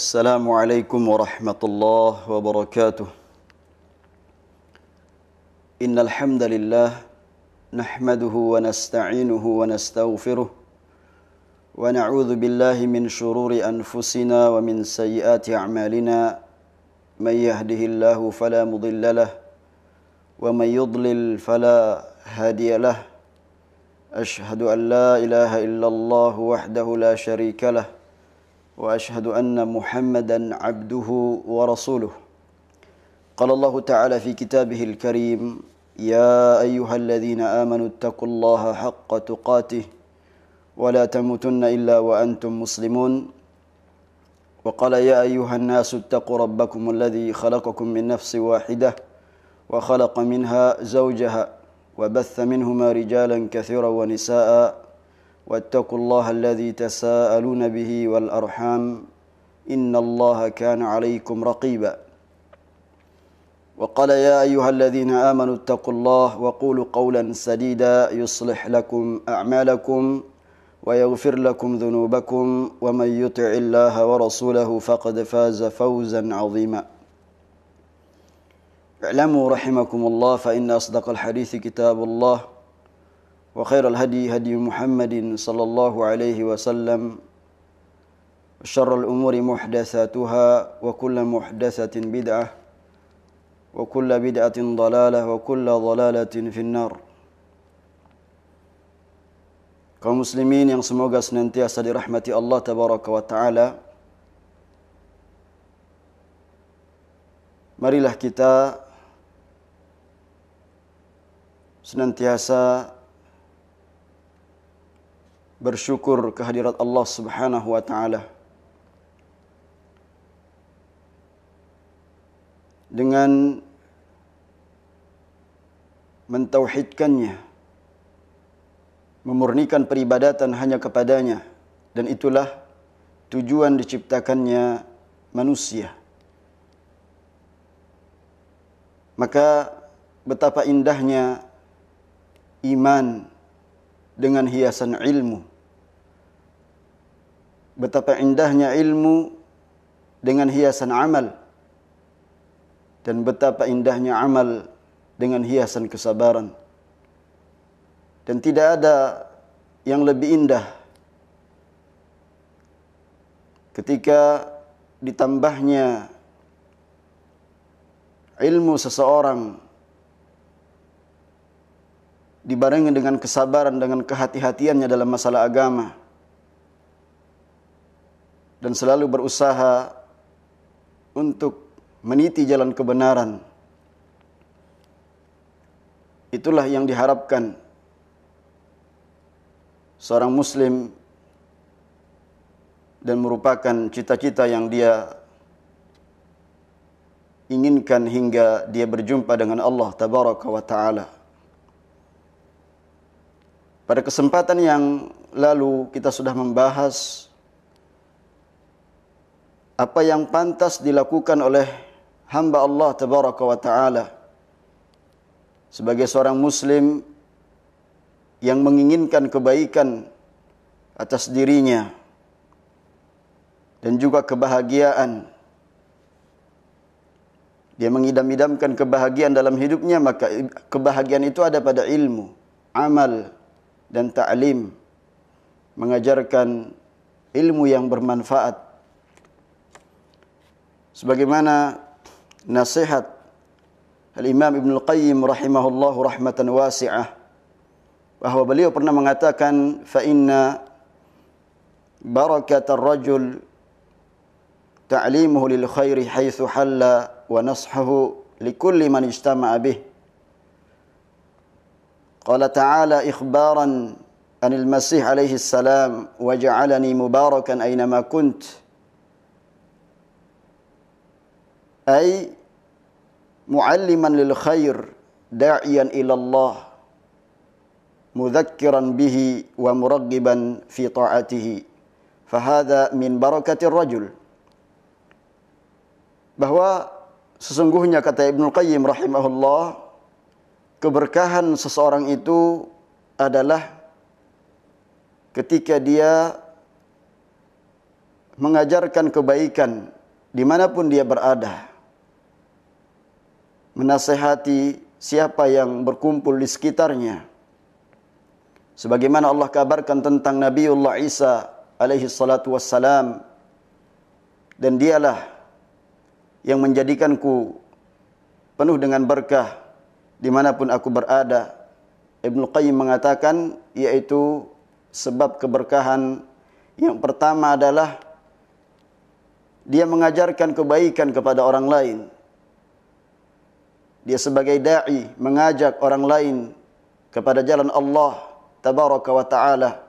السلام عليكم ورحمة الله وبركاته. إن الحمد لله نحمده ونستعينه ونستغفره ونعوذ بالله من شرور أنفسنا ومن سيئات أعمالنا. من يهده الله فلا مضل له ومن يضلل فلا هادي له. أشهد أن لا إله إلا الله وحده لا شريك له وأشهد أن محمدا عبده ورسوله. قال الله تعالى في كتابه الكريم: يا أيها الذين آمنوا اتقوا الله حق تقاته ولا تموتن إلا وأنتم مسلمون. وقال: يا أيها الناس اتقوا ربكم الذي خلقكم من نفس واحدة وخلق منها زوجها وبث منهما رجالا كثيرا ونساء واتقوا الله الذي تساءلون به والأرحام إن الله كان عليكم رقيبا. وقال: يا أيها الذين آمنوا اتقوا الله وقولوا قولا سديدا يصلح لكم أعمالكم ويغفر لكم ذنوبكم ومن يطع الله ورسوله فقد فاز فوزا عظيما. اعلموا رحمكم الله فإن أصدق الحديث كتاب الله وخير الهدي هدي محمد صلى الله عليه وسلم وشر الأمور محدثاتها وكل محدثة بدعة وكل بدعة ضلالة وكل ضلالة في النار. Kaum muslimin yang semoga senantiasa dirahmati Allah tabaraka wa taala, marilah kita senantiasa bersyukur kehadirat Allah Subhanahu wa taala dengan mentauhidkannya, memurnikan peribadatan hanya kepadanya, dan itulah tujuan diciptakannya manusia. Maka betapa indahnya iman dengan hiasan ilmu, betapa indahnya ilmu dengan hiasan amal, dan betapa indahnya amal dengan hiasan kesabaran. Dan tidak ada yang lebih indah ketika ditambahnya ilmu seseorang dibarengi dengan kesabaran, dengan kehati-hatiannya dalam masalah agama, dan selalu berusaha untuk meniti jalan kebenaran. Itulah yang diharapkan seorang muslim dan merupakan cita-cita yang dia inginkan hingga dia berjumpa dengan Allah tabaraka wa taala. Pada kesempatan yang lalu kita sudah membahas apa yang pantas dilakukan oleh hamba Allah tabaraka wa taala sebagai seorang muslim yang menginginkan kebaikan atas dirinya dan juga kebahagiaan. Dia mengidam-idamkan kebahagiaan dalam hidupnya, maka kebahagiaan itu ada pada ilmu, amal, dan ta'lim, mengajarkan ilmu yang bermanfaat. Sebagaimana nasihat Al-Imam Ibn Al-Qayyim rahimahullahu rahmatan wasi'ah, bahwa beliau pernah mengatakan, fa inna barakatar rajul ta'limuhu lil khairi haitsu halla wa nashahu likulli man ijtama'a bih. Qala ta'ala ikhbaran anil masih alaihi salam wa ja'alani mubarakan aynama kunt, ay mu'alliman lil khair da'iyan ila Allah mudhakkiran bihi wa muraggiban fi ta'atihi fahadha min barakatir rajul. Bahwa sesungguhnya, kata Ibnu Qayyim rahimahullah, keberkahan seseorang itu adalah ketika dia mengajarkan kebaikan dimanapun dia berada, menasihati siapa yang berkumpul di sekitarnya. Sebagaimana Allah kabarkan tentang Nabiullah Isa alaihi salatu wassalam, dan dialah yang menjadikanku penuh dengan berkah dimanapun aku berada. Ibnu Qayyim mengatakan, yaitu sebab keberkahan yang pertama adalah dia mengajarkan kebaikan kepada orang lain. Dia sebagai da'i mengajak orang lain kepada jalan Allah tabaraka wa ta'ala,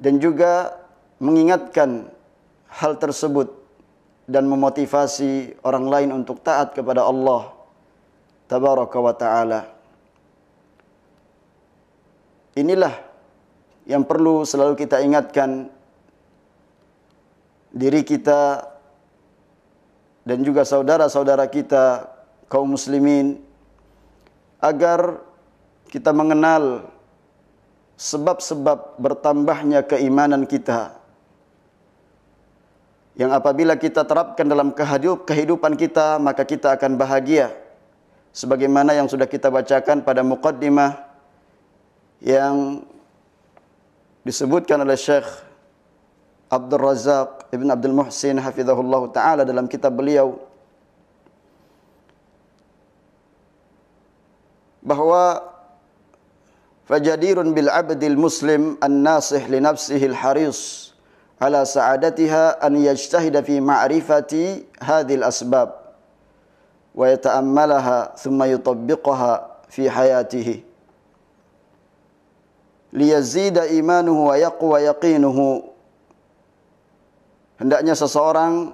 dan juga mengingatkan hal tersebut dan memotivasi orang lain untuk taat kepada Allah tabaraka wa ta'ala. Inilah yang perlu selalu kita ingatkan diri kita dan juga saudara-saudara kita kaum muslimin, agar kita mengenal sebab-sebab bertambahnya keimanan kita, yang apabila kita terapkan dalam kehidupan kita, maka kita akan bahagia. Sebagaimana yang sudah kita bacakan pada muqaddimah yang disebutkan oleh Syekh Abdul Razak Ibn Abdul Muhsin hafizahullah ta'ala dalam kitab beliau, bahwa fajadirun bil abdil muslim an-nasih li nafsihi al-haris ala sa'adatiha an yajtahida fi ma'rifati hadhil asbab wa yata'ammalaha thumma yutabbiqaha fi hayatihi liyazida imanuhu wa yaqwa yaqinuhu. Hendaknya seseorang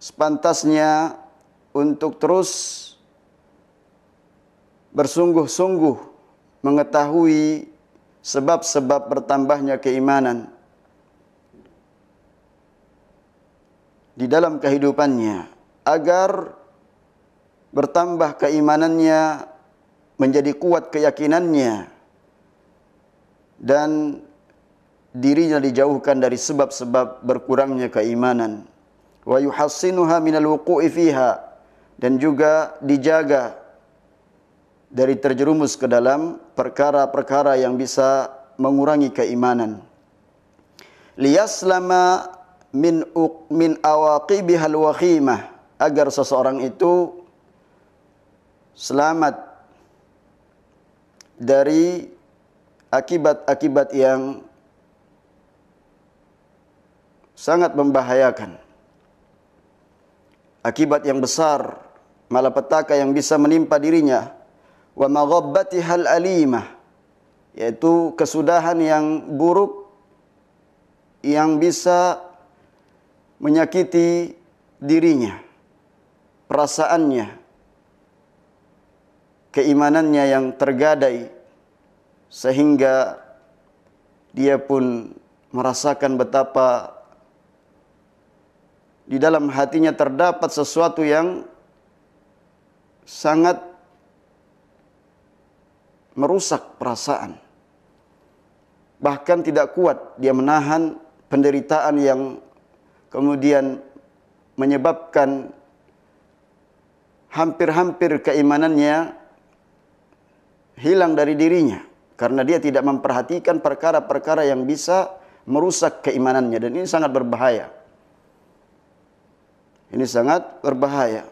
sepantasnya untuk terus bersungguh-sungguh mengetahui sebab-sebab bertambahnya keimanan di dalam kehidupannya, agar bertambah keimanannya, menjadi kuat keyakinannya, dan dirinya dijauhkan dari sebab-sebab berkurangnya keimanan. Wa yuhassinuha minal wuqu'i fiha, dan juga dijaga dari terjerumus ke dalam perkara-perkara yang bisa mengurangi keimanan. Liyaslama min awaqibihal wakhimah, agar seseorang itu selamat dari akibat-akibat yang sangat membahayakan, akibat yang besar, malapetaka yang bisa menimpa dirinya. Wa maghabbatihal alimah, yaitu kesudahan yang buruk yang bisa menyakiti dirinya, perasaannya, keimanannya yang tergadai, sehingga dia pun merasakan betapa di dalam hatinya terdapat sesuatu yang sangat merusak perasaan. Bahkan tidak kuat dia menahan penderitaan yang kemudian menyebabkan hampir-hampir keimanannya hilang dari dirinya, karena dia tidak memperhatikan perkara-perkara yang bisa merusak keimanannya, dan ini sangat berbahaya. Ini sangat berbahaya.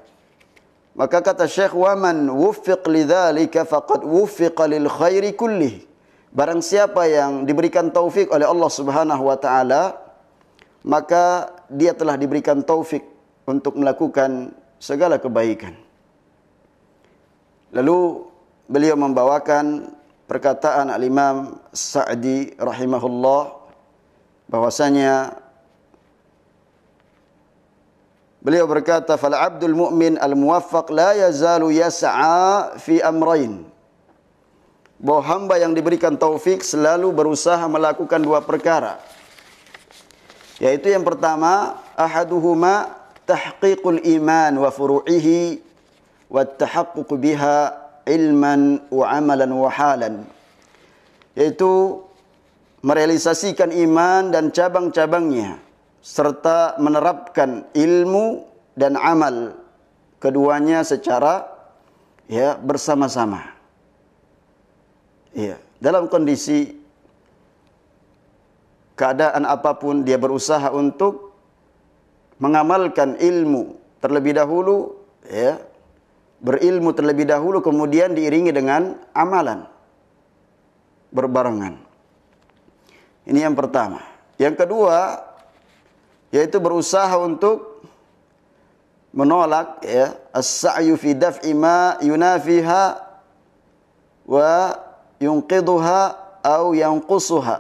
Maka kata Syekh, wa man wuffiq lidzalika faqad wuffiqa lil khairi kullih. Barang siapa yang diberikan taufik oleh Allah Subhanahu wa taala, maka dia telah diberikan taufik untuk melakukan segala kebaikan. Lalu beliau membawakan perkataan Al-Imam Sa'di rahimahullah, bahwasanya beliau berkata, fal abdul mu'min al-muwaffaq la yazalu yas'a fi amrayn. Bahwa hamba yang diberikan taufik selalu berusaha melakukan dua perkara. Yaitu yang pertama, ahaduhuma tahqiqul iman wa furu'ihi wa tahaqquq biha ilman wa amalan wa halan. Yaitu merealisasikan iman dan cabang-cabangnya serta menerapkan ilmu dan amal keduanya secara bersama-sama. Dalam kondisi keadaan apapun dia berusaha untuk mengamalkan ilmu terlebih dahulu, berilmu terlebih dahulu kemudian diiringi dengan amalan berbarengan. Ini yang pertama. Yang kedua yaitu berusaha untuk menolak as-sa'yu fi daf'i ma yunafiha wa yunqidhuha aw yanqusuha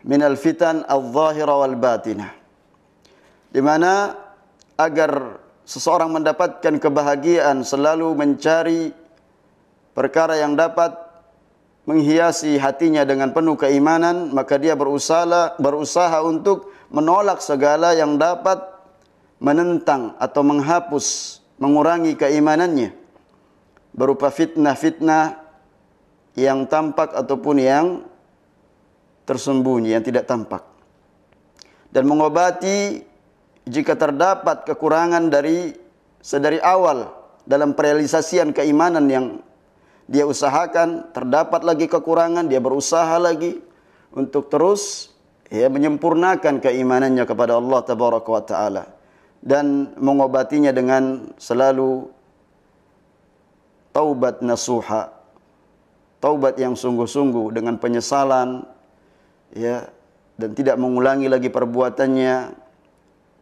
min al-fitan adh-dhahira wal batinah. Di mana agar seseorang mendapatkan kebahagiaan selalu mencari perkara yang dapat menghiasi hatinya dengan penuh keimanan, maka dia berusaha untuk menolak segala yang dapat menentang atau menghapus, mengurangi keimanannya, berupa fitnah-fitnah yang tampak ataupun yang tersembunyi, yang tidak tampak. Dan mengobati jika terdapat kekurangan sedari awal dalam perealisasian keimanan yang dia usahakan, terdapat lagi kekurangan, dia berusaha lagi untuk terus menyempurnakan keimanannya kepada Allah Tabaraka wa Ta'ala, dan mengobatinya dengan selalu taubat nasuha, taubat yang sungguh-sungguh dengan penyesalan, dan tidak mengulangi lagi perbuatannya.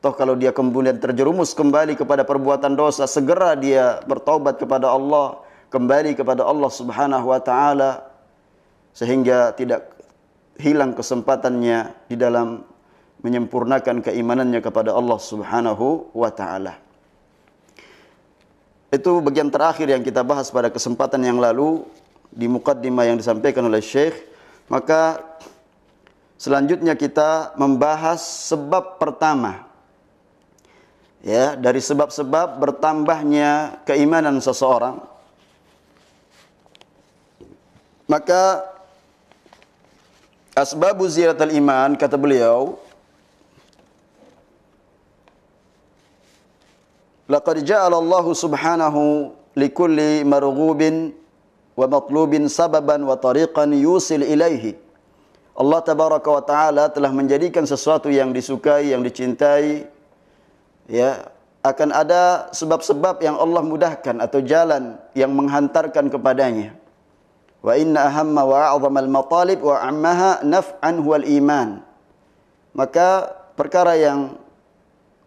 Toh kalau dia kemudian terjerumus kembali kepada perbuatan dosa, segera dia bertaubat kepada Allah, kembali kepada Allah Subhanahu wa Ta'ala, sehingga tidak hilang kesempatannya di dalam menyempurnakan keimanannya kepada Allah Subhanahu wa Ta'ala. Itu bagian terakhir yang kita bahas pada kesempatan yang lalu di muqaddimah yang disampaikan oleh Syekh. Maka selanjutnya kita membahas sebab pertama, dari sebab-sebab bertambahnya keimanan seseorang. Maka asbabu ziyaratul iman, kata beliau, laqad ja'ala Allah subhanahu likulli marghubin wa matlubin sababan wa tariqan yusil ilaihi. Allah Tabaraka wa Ta'ala telah menjadikan sesuatu yang disukai, yang dicintai, akan ada sebab-sebab yang Allah mudahkan atau jalan yang menghantarkan kepadanya. Wa inna ahamma wa a'zamal matalib wa ammaha naf'an huwal iman. Maka perkara yang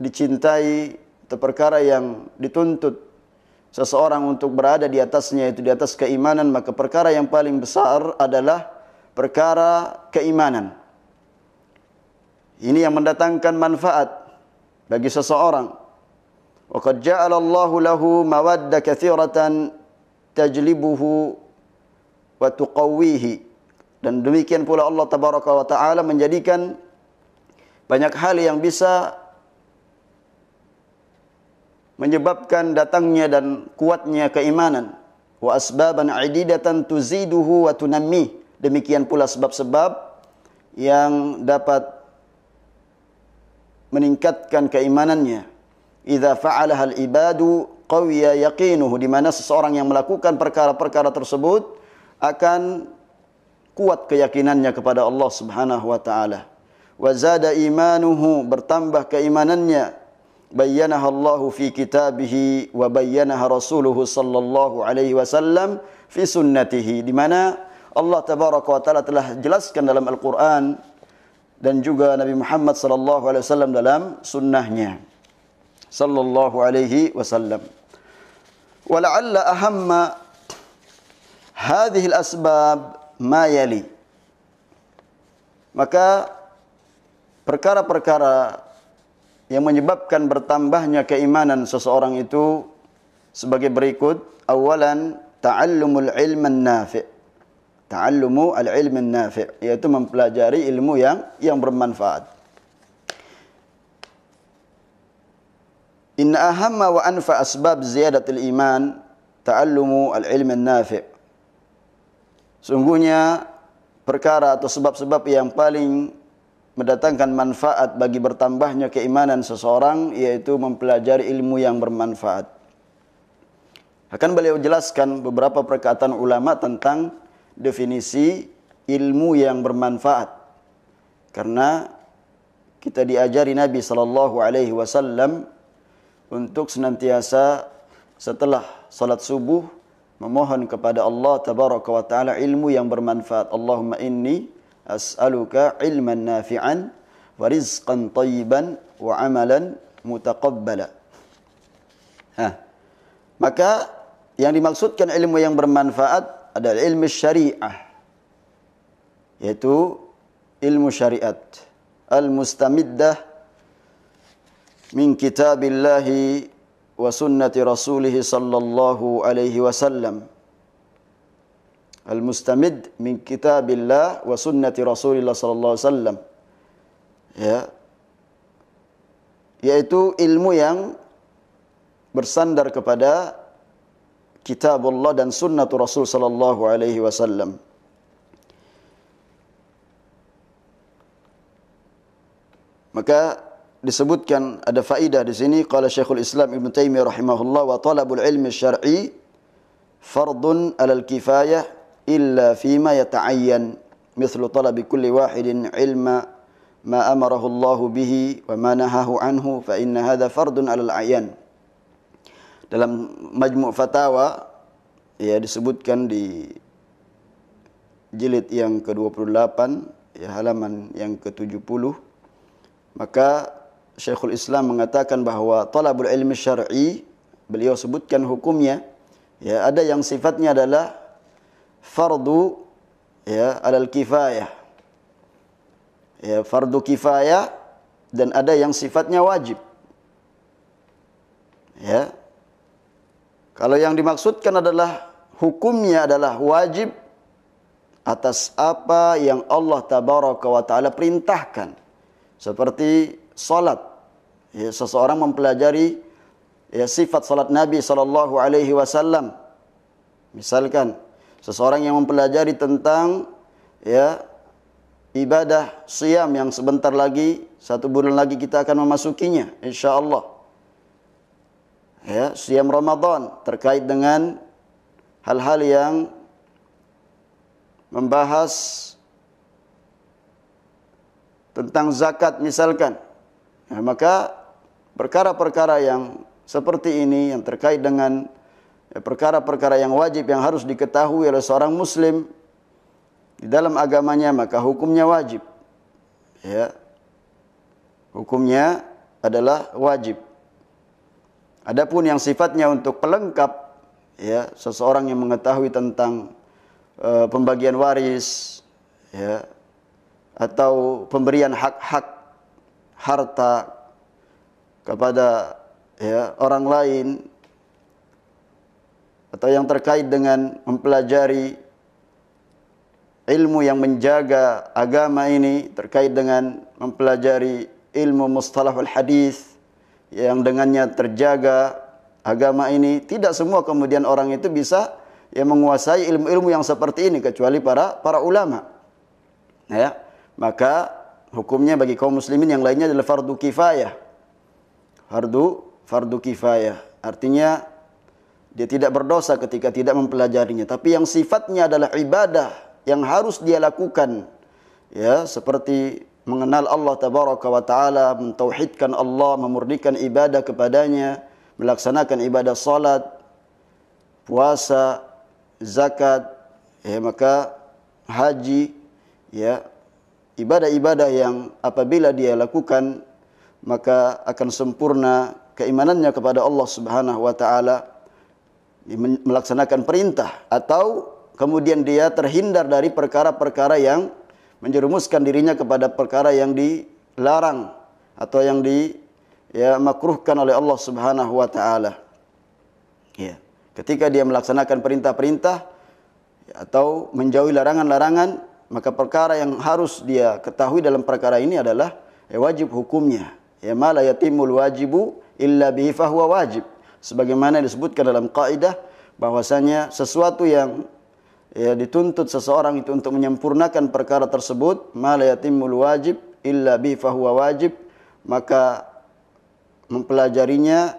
dicintai atau perkara yang dituntut seseorang untuk berada di atasnya, itu di atas keimanan, maka perkara yang paling besar adalah perkara keimanan. Ini yang mendatangkan manfaat bagi seseorang. Wa qad ja'ala Allahu lahu mawadda katsiratan tajlibuhu wa tuqawwihi. Dan demikian pula Allah Tabaraka wa Ta'ala menjadikan banyak hal yang bisa menyebabkan datangnya dan kuatnya keimanan. Wa asbaban ididatan tuziduhu wa tunammi. Demikian pula sebab-sebab yang dapat meningkatkan keimanannya. Idza fa'alaha al-ibadu qawiya yaqinuhu, di mana seseorang yang melakukan perkara-perkara tersebut akan kuat keyakinannya kepada Allah Subhanahu wa Ta'ala. Wa zada imanuhu, bertambah keimanannya. Bayyanaha Allahu fi kitabihi wa bayyanaha rasuluhu sallallahu alaihi wasallam fi sunnatihi, di mana Allah Tabaraka wa Ta'ala telah jelaskan dalam Al-Quran dan juga Nabi Muhammad sallallahu alaihi wasallam dalam sunnahnya sallallahu alaihi wasallam. Wa la'alla ahamma hadhihi al-asbab ma yali. Maka perkara-perkara yang menyebabkan bertambahnya keimanan seseorang itu sebagai berikut. Awalan, ta'allumul ilman nafi'. Ta'allumu al-ilman nafi', yaitu mempelajari ilmu yang bermanfaat. Inna ahamma wa anfa asbab ziyadatil iman ta'allumu al-ilman nafi'. Sungguhnya perkara atau sebab-sebab yang paling mendatangkan manfaat bagi bertambahnya keimanan seseorang, yaitu mempelajari ilmu yang bermanfaat. Akan beliau jelaskan beberapa perkataan ulama tentang definisi ilmu yang bermanfaat. Karena kita diajari Nabi SAW untuk senantiasa setelah salat subuh memohon kepada Allah tabaraka wa taala ilmu yang bermanfaat. Allahumma inni as'aluka ilman nafi'an wa rizqan thayyiban wa amalan mutaqabbala. Maka yang dimaksudkan ilmu yang bermanfaat adalah ilmu syariah, yaitu ilmu syariat al-mustamiddah min kitabillahi wa sunnati rasulih sallallahu alaihi wasallam. Al-mustamid min kitabillah wa sunnati Rasulillah sallallahu alaihi wasallam. Ya. Yaitu ilmu yang bersandar kepada kitabullah dan sunnatu Rasul sallallahu alaihi wasallam. Maka disebutkan ada faidah di sini, qala Syekhul Islam Ibnu Taimiyah rahimahullah, wa talabul ilmi syar'i fardun 'alal kifayah illa fima yata'ayyan mithlu talabi kulli wahidin ilma ma amarahu Allah bihi wa ma nahahu anhu fa inna hadha fardun 'alal a'yan. Dalam Majmu' Fatawa ya disebutkan di jilid yang ke-28 ya halaman yang ke-70, maka Syekhul Islam mengatakan bahwa talabul ilmi syar'i, beliau sebutkan hukumnya ya, ada yang sifatnya adalah fardu ya alal kifayah, ya fardu kifayah, dan ada yang sifatnya wajib. Ya, kalau yang dimaksudkan adalah hukumnya adalah wajib atas apa yang Allah tabaraka wa taala perintahkan, seperti salat. Ya, seseorang mempelajari ya sifat salat Nabi sallallahu alaihi wasallam. Misalkan seseorang yang mempelajari tentang ya ibadah siyam yang sebentar lagi, 1 bulan lagi kita akan memasukinya insyaallah. Ya, siyam Ramadan terkait dengan hal-hal yang membahas tentang zakat misalkan. Ya, maka perkara-perkara yang seperti ini yang terkait dengan perkara-perkara yang wajib yang harus diketahui oleh seorang muslim di dalam agamanya, maka hukumnya wajib. Ya. Hukumnya adalah wajib. Adapun yang sifatnya untuk pelengkap, ya, seseorang yang mengetahui tentang pembagian waris, ya, atau pemberian hak-hak harta kepada ya orang lain, atau yang terkait dengan mempelajari ilmu yang menjaga agama ini, terkait dengan mempelajari ilmu mustalahul hadis yang dengannya terjaga agama ini, tidak semua kemudian orang itu bisa ya menguasai ilmu-ilmu yang seperti ini kecuali para ulama. Ya, maka hukumnya bagi kaum muslimin yang lainnya adalah fardu kifayah. Fardu kifayah artinya dia tidak berdosa ketika tidak mempelajarinya, tapi yang sifatnya adalah ibadah yang harus dia lakukan, ya, seperti mengenal Allah tabaraka wa taala, mentauhidkan Allah, memurnikan ibadah kepadanya, melaksanakan ibadah salat, puasa, zakat, ya, maka haji, ya, ibadah-ibadah yang apabila dia lakukan maka akan sempurna keimanannya kepada Allah Subhanahu wa taala, melaksanakan perintah, atau kemudian dia terhindar dari perkara-perkara yang menjerumuskan dirinya kepada perkara yang dilarang atau yang makruhkan oleh Allah Subhanahu wa taala. Ya, ketika dia melaksanakan perintah-perintah atau menjauhi larangan-larangan, maka perkara yang harus dia ketahui dalam perkara ini adalah wajib hukumnya. Ya, ma la yatimul wajibu illa bihi fahuwa wajib. Sebagaimana disebutkan dalam kaidah bahwasanya sesuatu yang ya dituntut seseorang itu untuk menyempurnakan perkara tersebut, ma la yatimul wajib illa bi fahuwa wajib, maka mempelajarinya,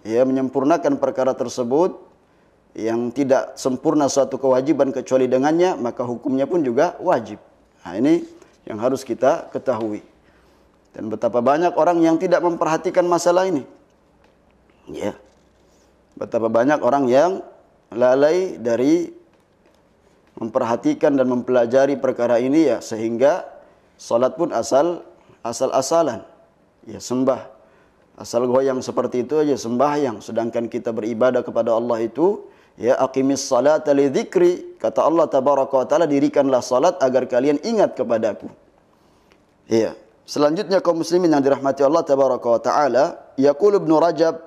ya menyempurnakan perkara tersebut yang tidak sempurna suatu kewajiban kecuali dengannya, maka hukumnya pun juga wajib. Nah, ini yang harus kita ketahui. Dan betapa banyak orang yang tidak memperhatikan masalah ini. Ya. Betapa banyak orang yang lalai dari memperhatikan dan mempelajari perkara ini, ya, sehingga salat pun asal-asalan. Ya, sembah asal goyang seperti itu aja sembahyang, sedangkan kita beribadah kepada Allah itu, ya, aqimis salata li dzikri, kata Allah tabaraka wa taala, dirikanlah salat agar kalian ingat kepadaku. Iya. Selanjutnya kaum muslimin yang dirahmati Allah tabaraka wa taala, yaqul Ibnu Rajab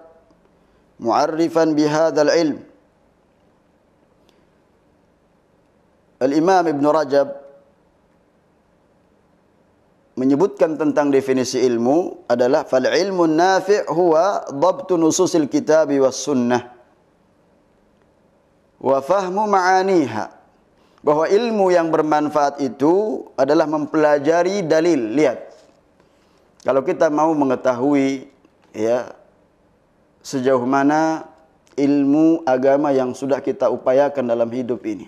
mu'arrifan bihadzal ilm. Al-Imam Ibnu Rajab menyebutkan tentang definisi ilmu adalah fal ilmu nafi' huwa dhabtu nususil kitabi was sunnah wa fahmu ma'aniha. Bahwa ilmu yang bermanfaat itu adalah mempelajari dalil. Lihat, kalau kita mau mengetahui, ya, sejauh mana ilmu agama yang sudah kita upayakan dalam hidup ini,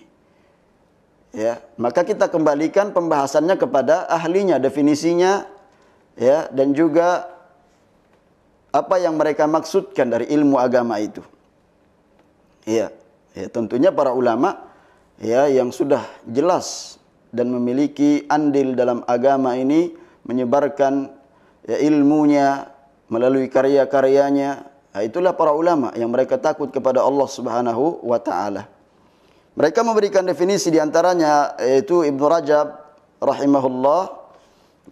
ya, maka kita kembalikan pembahasannya kepada ahlinya, definisinya, ya, dan juga apa yang mereka maksudkan dari ilmu agama itu. Ya, ya, tentunya para ulama, ya, yang sudah jelas dan memiliki andil dalam agama ini, menyebarkan, ya, ilmunya melalui karya-karyanya. Nah, itulah para ulama yang mereka takut kepada Allah Subhanahu wa taala. Mereka memberikan definisi diantaranya, yaitu Ibnu Rajab rahimahullah,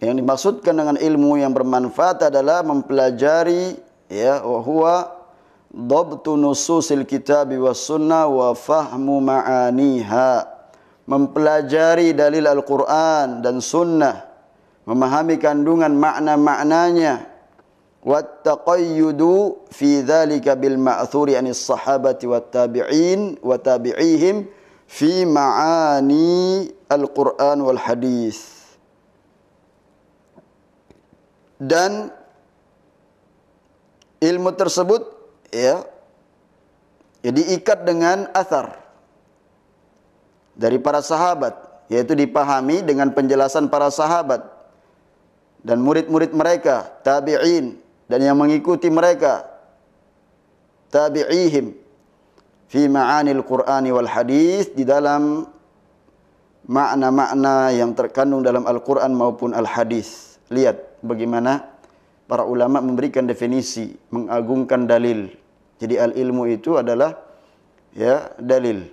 yang dimaksudkan dengan ilmu yang bermanfaat adalah mempelajari, ya, wa huwa dhabtu nususil kitabi was sunnah wa fahmu ma'aniha. Mempelajari dalil Al-Quran dan sunnah, memahami kandungan makna-maknanya, wat taqayyudu fi dzalika bil ma'thuri anis sahabati wat tabi'in wa tabi'ihim fi ma'ani al-Qur'an wal hadis. Dan ilmu tersebut, ya, diikat dengan athar dari para sahabat, yaitu dipahami dengan penjelasan para sahabat dan murid-murid mereka, tabi'in, dan yang mengikuti mereka, tabi'ihim, fi ma'anil Qur'ani wal hadis, di dalam makna-makna yang terkandung dalam Al-Quran maupun Al-Hadis. Lihat bagaimana para ulama memberikan definisi, mengagungkan dalil. Jadi al-ilmu itu adalah, ya, dalil,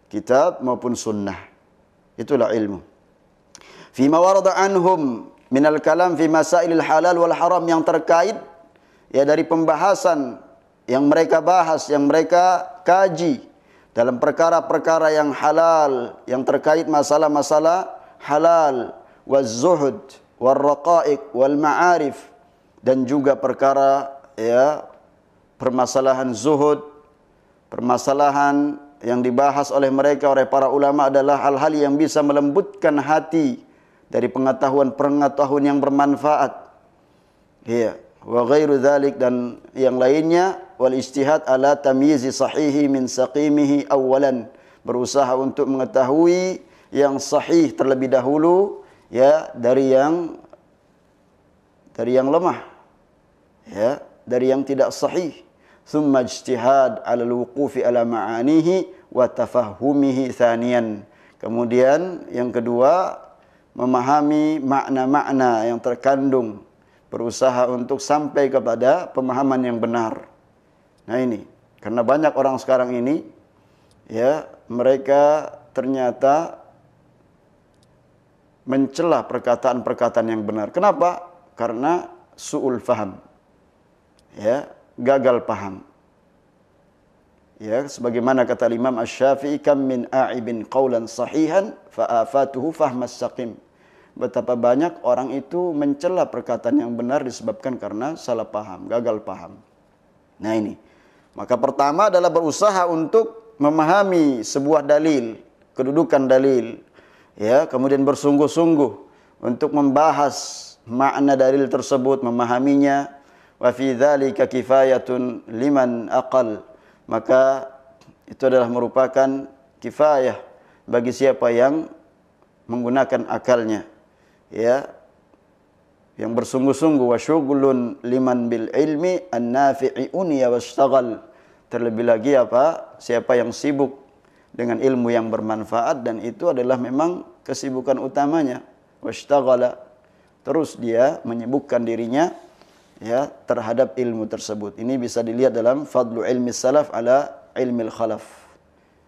kitab maupun sunnah. Itulah ilmu. Fima warada anhum minal kalam fi masailil halal wal haram, yang terkait, ya, dari pembahasan yang mereka bahas, yang mereka kaji dalam perkara-perkara yang halal, yang terkait masalah-masalah halal, waz zuhud wal raqaiq wal ma'arif, dan juga perkara, ya, permasalahan zuhud, permasalahan yang dibahas oleh mereka, oleh para ulama, adalah hal-hal yang bisa melembutkan hati dari pengetahuan-pengetahuan yang bermanfaat. Ya, wa ghairu dzalik, dan yang lainnya, wal ijtihad ala tamyizi sahihi min saqimihi awalan, berusaha untuk mengetahui yang sahih terlebih dahulu, ya, dari yang lemah, ya, dari yang tidak sahih. Thumma ijtihad ala al-wuqufi ala ma'anihi wa tafahhumihi thaniyan. Kemudian yang kedua, memahami makna-makna yang terkandung, berusaha untuk sampai kepada pemahaman yang benar. Nah ini, karena banyak orang sekarang ini, ya, mereka ternyata mencela perkataan-perkataan yang benar. Kenapa? Karena su'ul faham, ya, gagal paham. Ya, sebagaimana kata Imam Asy-Syafi'i, kam min a'ibin qaulan sahihan fa afatuhu fahmas saqim. Betapa banyak orang itu mencela perkataan yang benar disebabkan karena salah paham, gagal paham. Nah ini, maka pertama adalah berusaha untuk memahami sebuah dalil, kedudukan dalil, ya, kemudian bersungguh-sungguh untuk membahas makna dalil tersebut, memahaminya. Wa fi dzalika kifayatun liman aqal, maka itu adalah merupakan kifayah bagi siapa yang menggunakan akalnya, ya, yang bersungguh-sungguh. Wa syughlun liman bil ilmi an-nafi'i uniya wastaghal, terlebih lagi apa, siapa yang sibuk dengan ilmu yang bermanfaat, dan itu adalah memang kesibukan utamanya. Washtaghala, terus dia menyibukkan dirinya, ya, terhadap ilmu tersebut. Ini bisa dilihat dalam Fadlu Ilmi Salaf ala Ilmi Khalaf,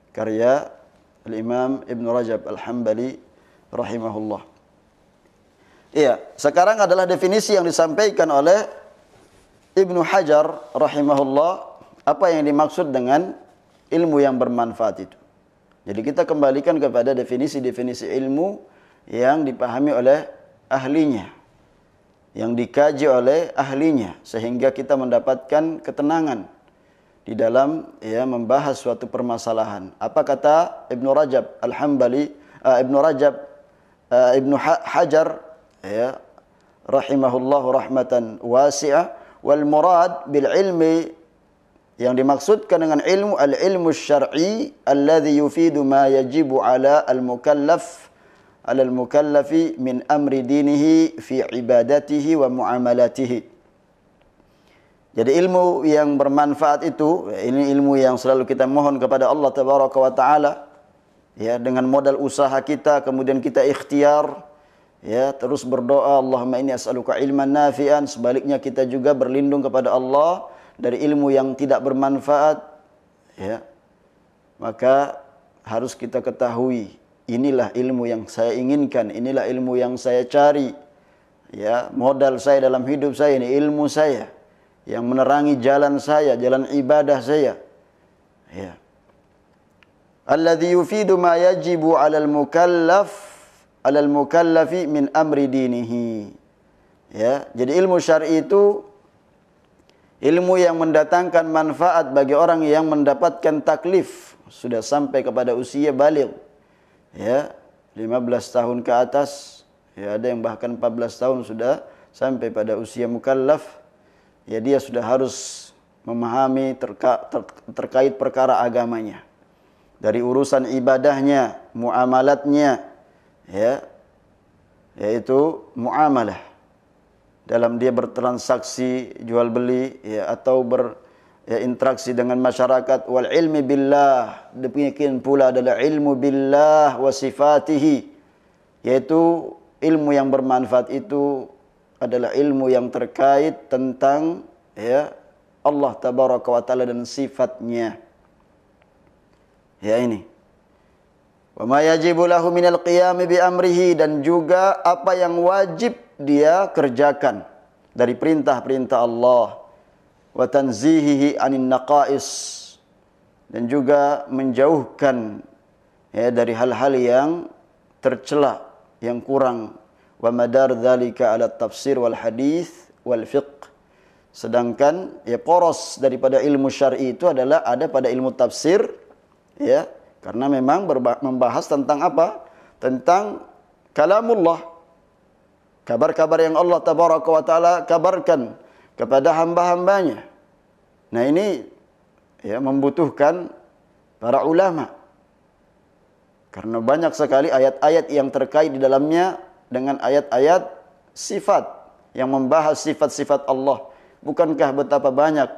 karya Al-Imam Ibn Rajab Al-Hambali rahimahullah. Iya, sekarang adalah definisi yang disampaikan oleh Ibnu Hajar rahimahullah, apa yang dimaksud dengan ilmu yang bermanfaat itu. Jadi kita kembalikan kepada definisi-definisi ilmu yang dipahami oleh ahlinya, yang dikaji oleh ahlinya, sehingga kita mendapatkan ketenangan di dalam, ya, membahas suatu permasalahan. Apa kata Ibnu Rajab Al-Hambali, Ibnu Hajar, ya, rahimahullahu rahmatan wasi'ah, wal murad bil ilmi, yang dimaksudkan dengan ilmu, al-ilmu syar'i alladhi yufidu ma yajibu ala al-mukallafi min amri dinihi fi ibadatihi wa muamalatihi. Jadi ilmu yang bermanfaat itu, ini ilmu yang selalu kita mohon kepada Allah tabaraka wa taala, ya, dengan modal usaha kita, kemudian kita ikhtiar, ya, terus berdoa, Allahumma inni as'aluka ilman nafi'an. Sebaliknya kita juga berlindung kepada Allah dari ilmu yang tidak bermanfaat, ya. Maka harus kita ketahui, inilah ilmu yang saya inginkan, inilah ilmu yang saya cari, ya, modal saya dalam hidup saya, ini ilmu saya yang menerangi jalan saya, jalan ibadah saya, ya. Alladhi yufidu ma yajibu 'alal mukallafi min amri dinihi, ya. Jadi ilmu syar'i itu ilmu yang mendatangkan manfaat bagi orang yang mendapatkan taklif, sudah sampai kepada usia baligh, ya, 15 tahun ke atas, ya, ada yang bahkan 14 tahun sudah sampai pada usia mukallaf, ya, dia sudah harus memahami terkait perkara agamanya, dari urusan ibadahnya, muamalatnya, ya, yaitu muamalah dalam dia bertransaksi jual beli, ya, atau berinteraksi dengan masyarakat. Wal ilmi billah, demikian pula adalah ilmu billah wa sifatihi, yaitu ilmu yang bermanfaat itu adalah ilmu yang terkait tentang, ya, Allah tabaraka wa taala dan sifatnya, ya, ini. Wa ma yajibu lahu minal qiyami bi amrihi, dan juga apa yang wajib dia kerjakan dari perintah-perintah Allah. Wa tanzihihi anin naqais, dan juga menjauhkan, ya, dari hal-hal yang tercela, yang kurang. Wa madar dzalika ala tafsir wal hadis wal fiqh, sedangkan, ya, poros daripada ilmu syar'i itu adalah ada pada ilmu tafsir, ya, karena memang membahas tentang apa? Tentang kalamullah, kabar-kabar yang Allah tabaraka wa taala kabarkan kepada hamba-hambanya. Nah, ini, ya, membutuhkan para ulama, karena banyak sekali ayat-ayat yang terkait di dalamnya dengan ayat-ayat sifat yang membahas sifat-sifat Allah. Bukankah betapa banyak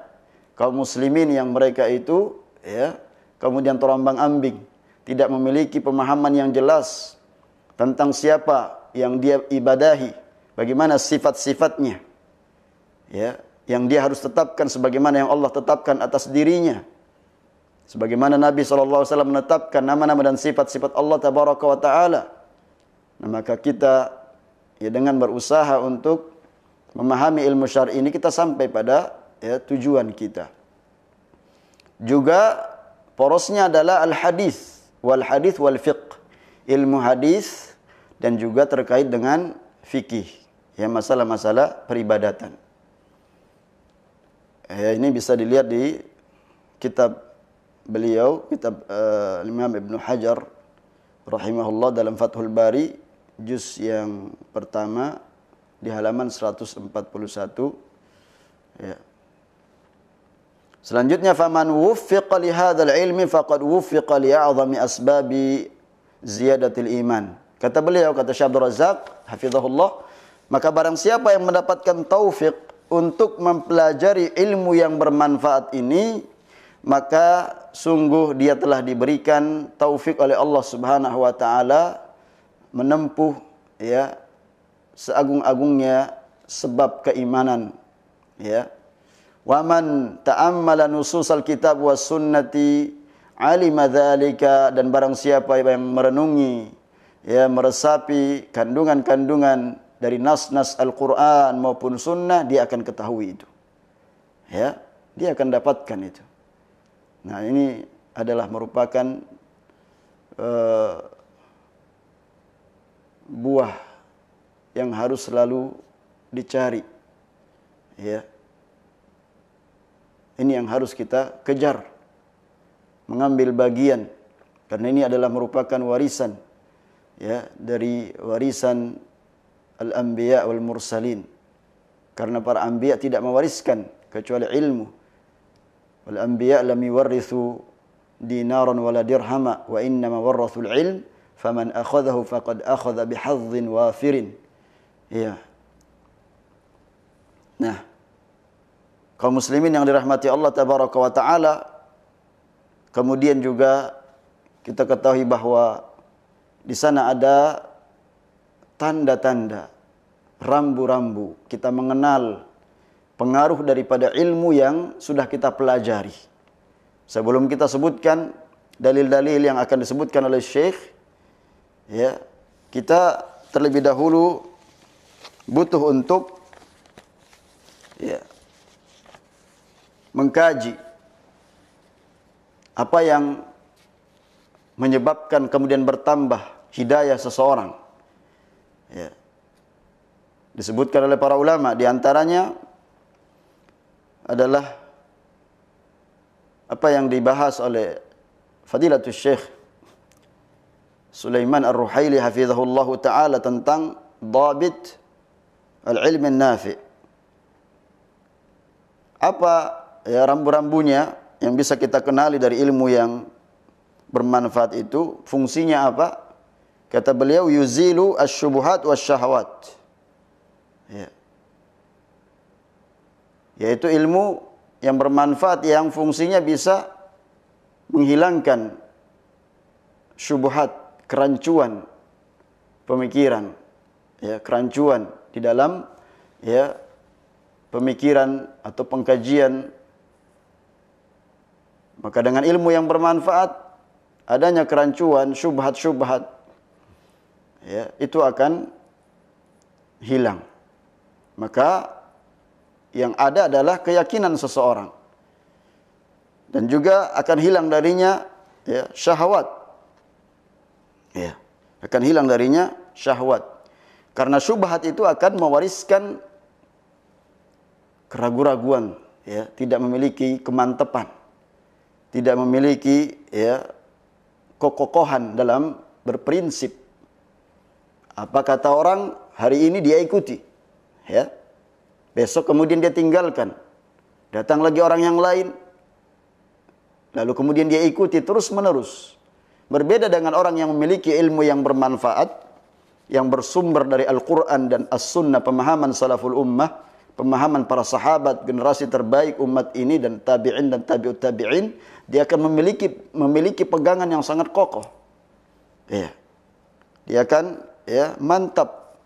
kaum muslimin yang mereka itu, ya, kemudian terombang-ambing, tidak memiliki pemahaman yang jelas tentang siapa yang dia ibadahi, bagaimana sifat-sifatnya, ya, yang dia harus tetapkan sebagaimana yang Allah tetapkan atas dirinya, sebagaimana Nabi SAW menetapkan nama-nama dan sifat-sifat Allah tabaraka wa ta'ala. Nah, maka kita, ya, dengan berusaha untuk memahami ilmu syar'i ini, kita sampai pada, ya, tujuan kita. Juga porosnya adalah al-hadis wal fiqh, ilmu hadis dan juga terkait dengan fikih, ya, masalah-masalah peribadatan. Ya, ini bisa dilihat di kitab beliau, kitab Imam Ibnu Hajar rahimahullah dalam Fathul Bari juz yang pertama di halaman 141. Ya. Selanjutnya faman wuffiqa li hadzal ilmi faqad wuffiqa li a'zami asbabi ziyadatil iman. Kata beliau, kata Syekh Abdul Razak hafizahullah, maka barang siapa yang mendapatkan taufik untuk mempelajari ilmu yang bermanfaat ini, maka sungguh dia telah diberikan taufik oleh Allah Subhanahu wa taala menempuh ya seagung-agungnya sebab keimanan, ya. Wa man ta'ammala nususal kitab was sunnati alima dzalika, dan barang siapa yang merenungi ya meresapi kandungan-kandungan dari nas-nas Al-Qur'an maupun sunnah, dia akan ketahui itu. Ya, dia akan dapatkan itu. Nah, ini adalah merupakan buah yang harus selalu dicari. Ya. Ini yang harus kita kejar, mengambil bagian, karena ini adalah merupakan warisan ya dari warisan al-anbiya wal mursalin. Karena para anbiya tidak mewariskan kecuali ilmu. Wal anbiya lam yuwarrithu dinaran wala dirhama wa innama warrathul ilm faman akhadhahu faqad akhadha bihadhin wafirin. Ya. Nah, kaum muslimin yang dirahmati Allah tabaraka wa taala, kemudian juga kita ketahui bahwa di sana ada tanda-tanda, rambu-rambu kita mengenal pengaruh daripada ilmu yang sudah kita pelajari. Sebelum kita sebutkan dalil-dalil yang akan disebutkan oleh Syekh, ya, kita terlebih dahulu butuh untuk ya mengkaji apa yang menyebabkan kemudian bertambah hidayah seseorang. Ya. Disebutkan oleh para ulama, di antaranya adalah apa yang dibahas oleh Fadilatul Syekh Sulaiman Ar-Ruhaili hafizahullahu taala tentang dhabit al-ilm an-nafi'. Apa ya rambu-rambunya yang bisa kita kenali dari ilmu yang bermanfaat itu? Fungsinya apa? Kata beliau, yuzilu asy-syubuhat wasyahawat. Ya. Yaitu ilmu yang bermanfaat yang fungsinya bisa menghilangkan syubhat, kerancuan pemikiran, ya, kerancuan di dalam ya pemikiran atau pengkajian. Maka dengan ilmu yang bermanfaat, adanya kerancuan, syubhat-syubhat, ya, itu akan hilang. Maka yang ada adalah keyakinan seseorang. Dan juga akan hilang darinya ya, syahwat. Ya, akan hilang darinya syahwat. Karena syubhat itu akan mewariskan keraguan-raguan, ya, tidak memiliki kemantapan, tidak memiliki ya kekokohan dalam berprinsip. Apa kata orang hari ini dia ikuti, ya, besok kemudian dia tinggalkan, datang lagi orang yang lain, lalu kemudian dia ikuti terus menerus. Berbeda dengan orang yang memiliki ilmu yang bermanfaat, yang bersumber dari Al-Quran dan As-Sunnah, pemahaman salaful ummah, pemahaman para sahabat, generasi terbaik umat ini, dan tabi'in dan tabi'ut tabi'in. Dia akan memiliki pegangan yang sangat kokoh. Ya. Dia akan ya mantap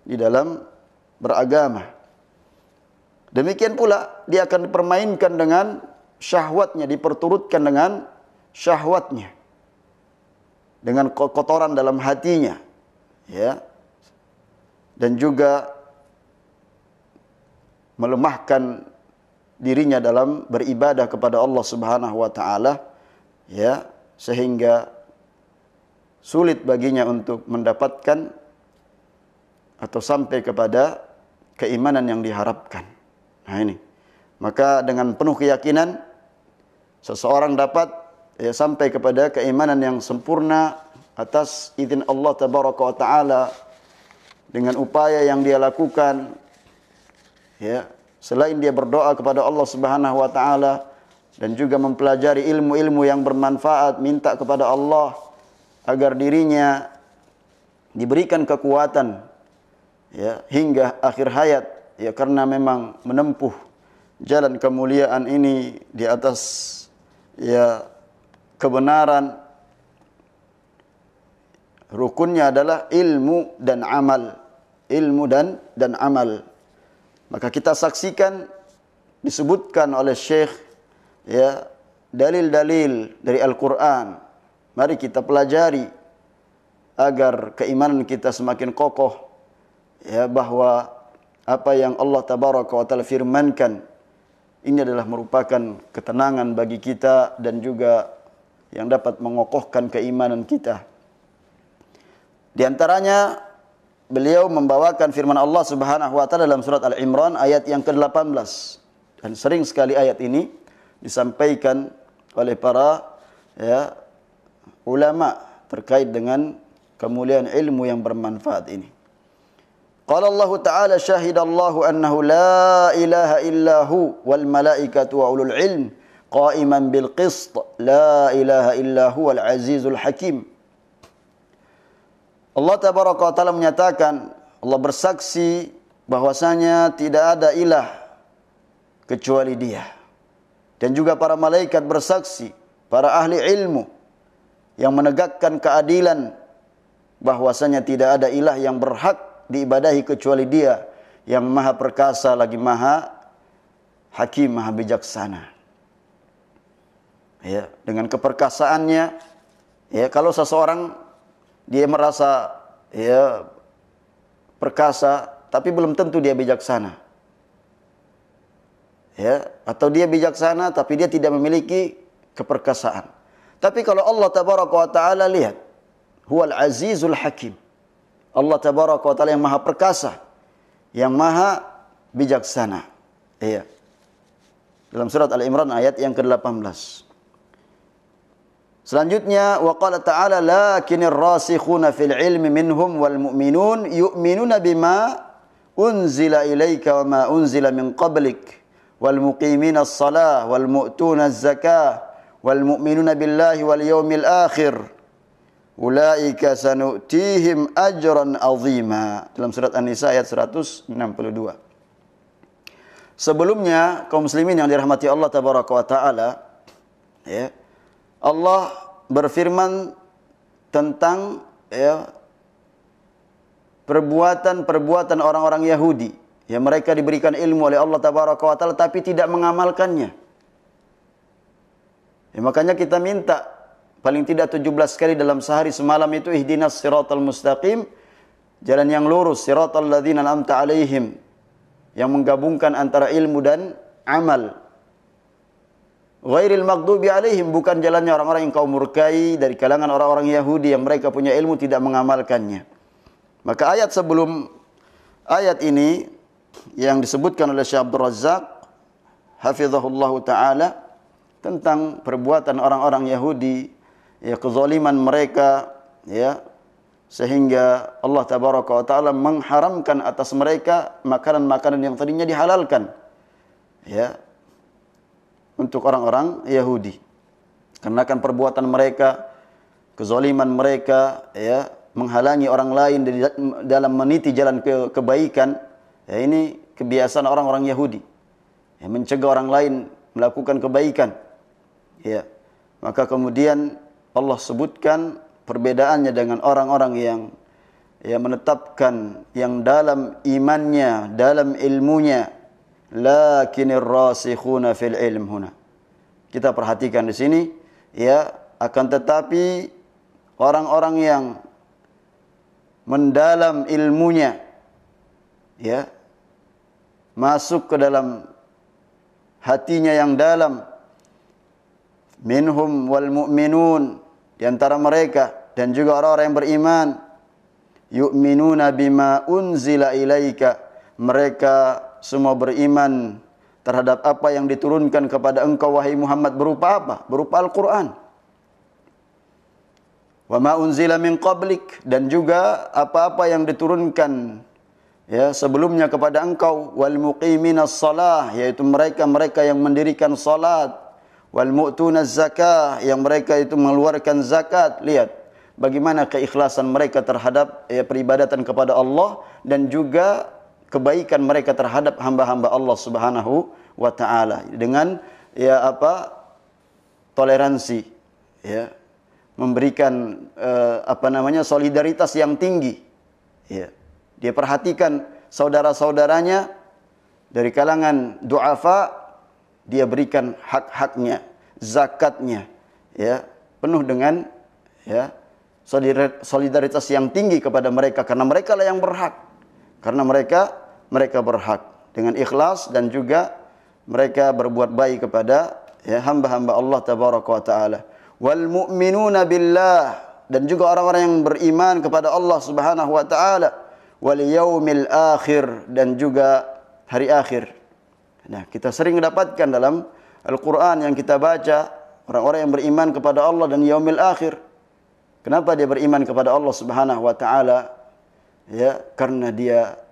di dalam beragama. Demikian pula dia akan dipermainkan dengan syahwatnya, diperturutkan dengan syahwatnya, dengan kotoran dalam hatinya, ya, dan juga melemahkan dirinya dalam beribadah kepada Allah Subhanahu wa taala, ya, sehingga sulit baginya untuk mendapatkan atau sampai kepada keimanan yang diharapkan. Nah ini, maka dengan penuh keyakinan seseorang dapat ya sampai kepada keimanan yang sempurna atas izin Allah tabaraka wa taala dengan upaya yang dia lakukan, ya, selain dia berdoa kepada Allah Subhanahu wa taala dan juga mempelajari ilmu-ilmu yang bermanfaat, minta kepada Allah agar dirinya diberikan kekuatan, ya, hingga akhir hayat, ya, karena memang menempuh jalan kemuliaan ini di atas, ya, kebenaran. Rukunnya adalah ilmu dan amal. Ilmu dan amal. Maka kita saksikan disebutkan oleh Syekh, ya, dalil-dalil dari Al-Quran. Mari kita pelajari agar keimanan kita semakin kokoh, ya, bahwa apa yang Allah tabaraka wa taala firmankan ini adalah merupakan ketenangan bagi kita dan juga yang dapat mengokohkan keimanan kita. Di antaranya beliau membawakan firman Allah Subhanahu wa taala dalam surat Al-Imran ayat yang ke-18. Dan sering sekali ayat ini disampaikan oleh para, ya, ulama terkait dengan kemuliaan ilmu yang bermanfaat ini. Qala Allah Ta'ala syahidallahu annahu la ilaha illahu wal malaikatu wa ulul ilm qa'iman bil qist la ilaha illahu wal azizul hakim. Allah Tabaraka wa Ta'ala menyatakan, Allah bersaksi bahwasanya tidak ada ilah kecuali Dia. Dan juga para malaikat bersaksi, para ahli ilmu yang menegakkan keadilan bahwasanya tidak ada ilah yang berhak diibadahi kecuali Dia yang maha perkasa lagi maha hakim, maha bijaksana. Ya, dengan keperkasaannya, ya, kalau seseorang dia merasa, ya, perkasa, tapi belum tentu dia bijaksana. Ya, atau dia bijaksana tapi dia tidak memiliki keperkasaan. Tapi kalau Allah Tabaraka wa Ta'ala lihat, huwal azizul hakim. Allah Tabaraka wa Ta'ala yang maha perkasa, yang maha bijaksana. Iya. Dalam surat Al-Imran ayat yang ke-18. Selanjutnya, wa qala ta'ala lakinir rasikhuna fil ilmi minhum wal mu'minun yu'minuna bima unzila ilaika wa ma unzila min qablik wal muqimina as-salah wal mu'tuna az-zakah wal mu'minuna billahi wal yawmil akhir ulaika sanu'tihim ajran azima. Dalam surat An-Nisa ayat 162. Sebelumnya, kaum muslimin yang dirahmati Allah Tabaraka wa Ta'ala, ya, Allah berfirman tentang, ya, perbuatan-perbuatan orang-orang Yahudi yang mereka diberikan ilmu oleh Allah Tabaraka wa Ta'ala tapi tidak mengamalkannya. Ya, makanya kita minta paling tidak 17 kali dalam sehari semalam itu ihdinas siratal mustaqim, jalan yang lurus, siratal ladzina an'amta alaihim, yang menggabungkan antara ilmu dan amal. Ghairil maghdubi alaihim, bukan jalannya orang-orang yang kau murkai dari kalangan orang-orang Yahudi yang mereka punya ilmu tidak mengamalkannya. Maka ayat sebelum ayat ini yang disebutkan oleh Syekh Abdul Razzaq hafizahullah taala tentang perbuatan orang-orang Yahudi, ya, kezaliman mereka, ya, sehingga Allah Tabaraka wa Ta'ala mengharamkan atas mereka makanan-makanan yang tadinya dihalalkan, ya, untuk orang-orang Yahudi. Karena kan perbuatan mereka, kezaliman mereka, ya, menghalangi orang lain dalam meniti jalan kebaikan, ya, ini kebiasaan orang-orang Yahudi, ya, mencegah orang lain melakukan kebaikan, ya. Maka kemudian Allah sebutkan perbedaannya dengan orang-orang yang, ya, menetapkan yang dalam imannya, dalam ilmunya. Lakinir rasikhuna fil ilm huna. Kita perhatikan di sini, ya, akan tetapi orang-orang yang mendalam ilmunya, ya, masuk ke dalam hatinya yang dalam, minhum wal mu'minun, di antara mereka dan juga orang-orang yang beriman, yu'minuna bima unzila ilaika, mereka semua beriman terhadap apa yang diturunkan kepada engkau wahai Muhammad, berupa apa? Berupa Al-Quran. Wa ma unzila min qablik, dan juga apa-apa yang diturunkan ya sebelumnya kepada engkau. Wal muqiminas shalah, yaitu mereka-mereka yang mendirikan salat. Wal mu'tunaz zakah, yang mereka itu mengeluarkan zakat. Lihat bagaimana keikhlasan mereka terhadap peribadatan kepada Allah, dan juga kebaikan mereka terhadap hamba-hamba Allah Subhanahu wa taala dengan toleransi, ya, memberikan solidaritas yang tinggi, ya. Dia perhatikan saudara-saudaranya dari kalangan du'afa, dia berikan hak-haknya, zakatnya, ya, penuh dengan ya solidaritas yang tinggi kepada mereka, karena mereka lah yang berhak, karena mereka berhak dengan ikhlas, dan juga mereka berbuat baik kepada ya hamba-hamba Allah tabaraka wa taala. Wal mu'minuna billah, dan juga orang-orang yang beriman kepada Allah Subhanahu wa taala. Wal yaumil akhir, dan juga hari akhir. Nah, kita sering dapatkan dalam Al-Qur'an yang kita baca, orang-orang yang beriman kepada Allah dan yaumil akhir. Kenapa dia beriman kepada Allah Subhanahu wa taala? Ya, karena dia